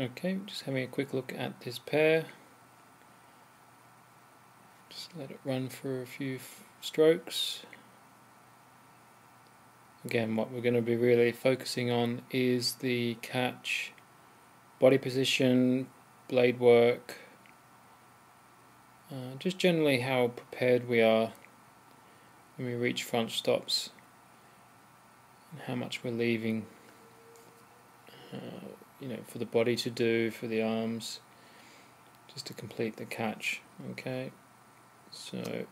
Okay, just having a quick look at this pair. Just let it run for a few strokes. Again, what we're going to be really focusing on is the catch, body position, blade work, just generally how prepared we are when we reach front stops, and how much we're leaving for the body to do, for the arms, just to complete the catch. Okay, so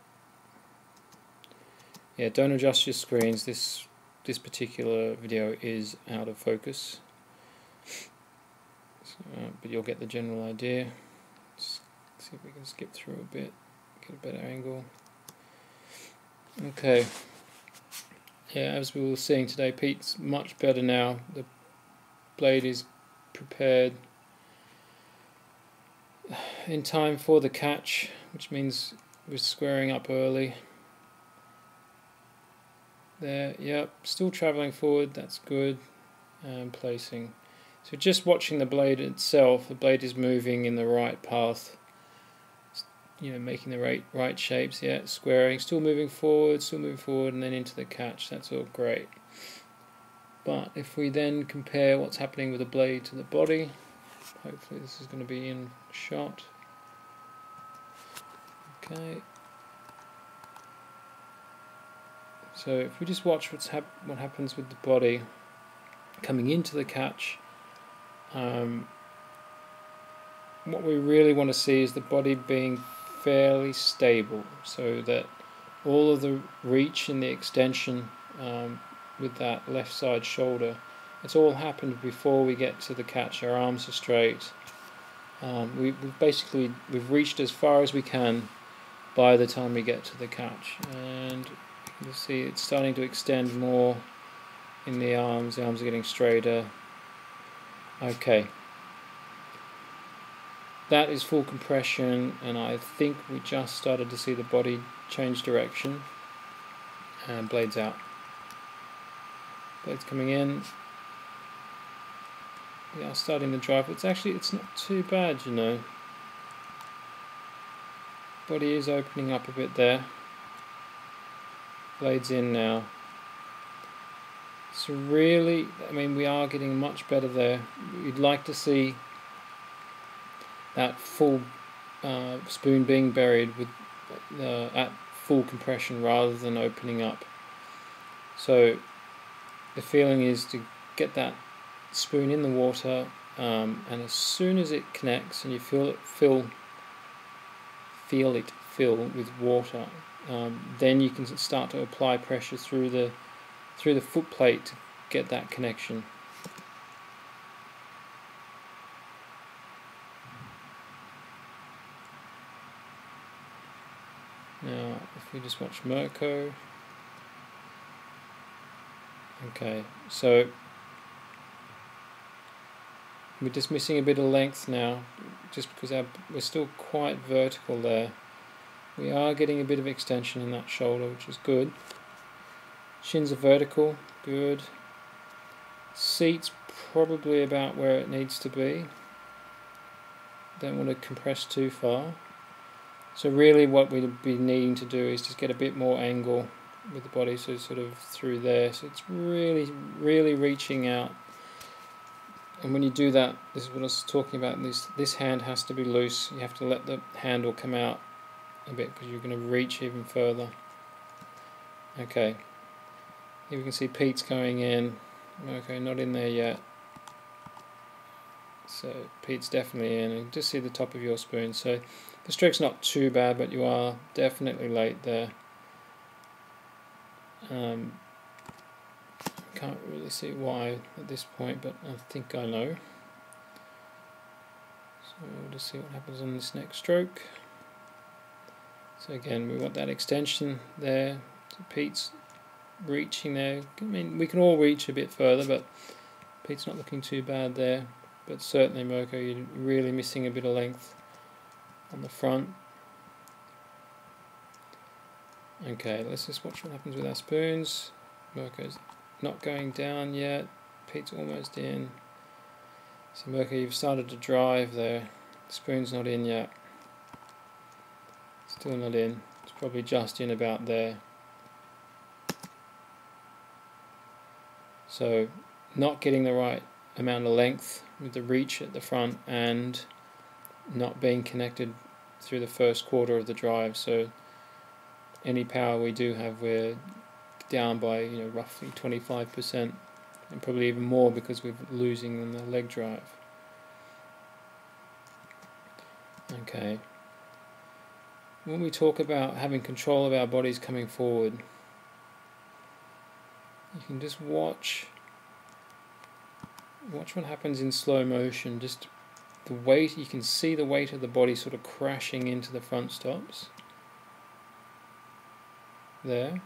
yeah, don't adjust your screens. This particular video is out of focus, so, but you'll get the general idea. Let's see if we can skip through a bit, get a better angle. Okay, yeah, as we were seeing today, Pete's much better now. The blade is prepared in time for the catch, which means we're squaring up early. There, yep, still travelling forward, that's good, and placing. So just watching the blade itself, the blade is moving in the right path, making the right shapes, yeah, squaring, still moving forward, and then into the catch, that's all great. But if we then compare what's happening with the blade to the body, hopefully this is going to be in shot. Okay. So if we just watch what happens with the body coming into the catch, what we really want to see is the body being fairly stable, so that all of the reach and the extension with that left side shoulder, it's all happened before we get to the catch. Our arms are straight. We've reached as far as we can by the time we get to the catch, and you see it's starting to extend more in the arms are getting straighter. Okay, that is full compression, and I think we just started to see the body change direction, and blades out. Blades coming in. We are starting the drive. It's not too bad, Body is opening up a bit there. Blades in now. So really, we are getting much better there. You'd like to see that full spoon being buried with at full compression rather than opening up. So the feeling is to get that spoon in the water, and as soon as it connects and you feel it fill with water, then you can start to apply pressure through the foot plate to get that connection. Now, if we just watch Mirko, okay, so we're just missing a bit of length now, just because we're still quite vertical there. We are getting a bit of extension in that shoulder, which is good. Shins are vertical, good. Seat's probably about where it needs to be. Don't want to compress too far. So really what we'd be needing to do is just get a bit more angle with the body, so sort of through there. So it's really, really reaching out. And when you do that, this is what I was talking about, this hand has to be loose. You have to let the handle come out a bit, because you're going to reach even further. Okay. Here we can see Pete's going in. Okay, not in there yet. So Pete's definitely in. You can just see the top of your spoon. So the stroke's not too bad, but you are definitely late there. Can't really see why at this point, but I think I know. So we'll just see what happens on this next stroke. So again, we want that extension there. So Pete's reaching there. We can all reach a bit further, but Pete's not looking too bad there. But certainly, Mirko, you're really missing a bit of length on the front. Okay, let's just watch what happens with our spoons. Mirko's not going down yet. Pete's almost in. So Mirka, you've started to drive there. The spoon's not in yet. Still not in. It's probably just in about there. So not getting the right amount of length with the reach at the front and not being connected through the first quarter of the drive. So any power we do have, we're down by roughly 25%, and probably even more because we're losing in the leg drive. Okay. When we talk about having control of our bodies coming forward, you can just watch what happens in slow motion. Just the weight, you can see the weight of the body sort of crashing into the front stops. There.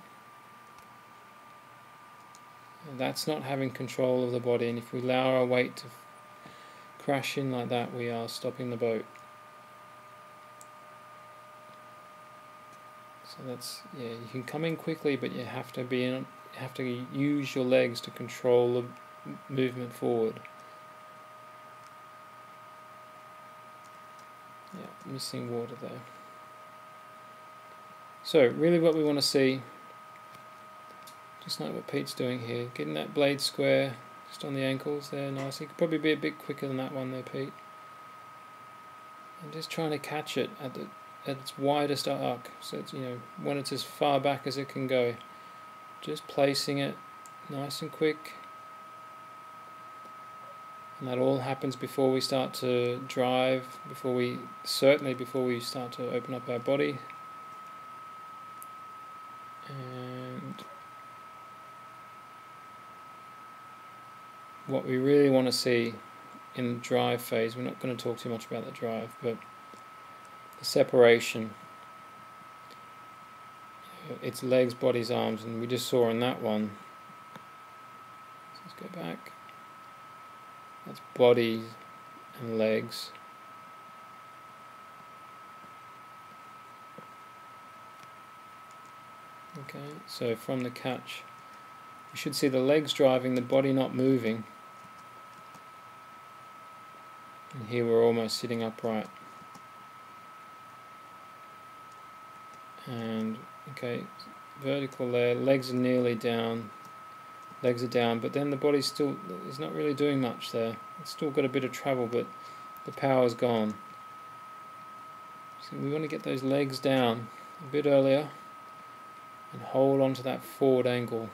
And that's not having control of the body, and if we allow our weight to crash in like that, we are stopping the boat. So that's, yeah, you can come in quickly, but you have to use your legs to control the movement forward. Yeah, missing water there. So really what we want to see, just like what Pete's doing here, getting that blade square just on the ankles there, nice. You could probably be a bit quicker than that one there, Pete. And just trying to catch it at its widest arc, so it's, when it's as far back as it can go. Just placing it nice and quick. And that all happens before we start to drive, certainly before we start to open up our body. And what we really want to see in the drive phase, we're not going to talk too much about the drive, but the separation, it's legs, bodies, arms, and we just saw in that one. So let's go back. That's body and legs. Okay, so from the catch, you should see the legs driving, the body not moving. And here we're almost sitting upright. And okay, vertical there, legs are nearly down, legs are down, but then the body still is not really doing much there. It's still got a bit of travel, but the power's gone. So we want to get those legs down a bit earlier and hold on to that forward angle.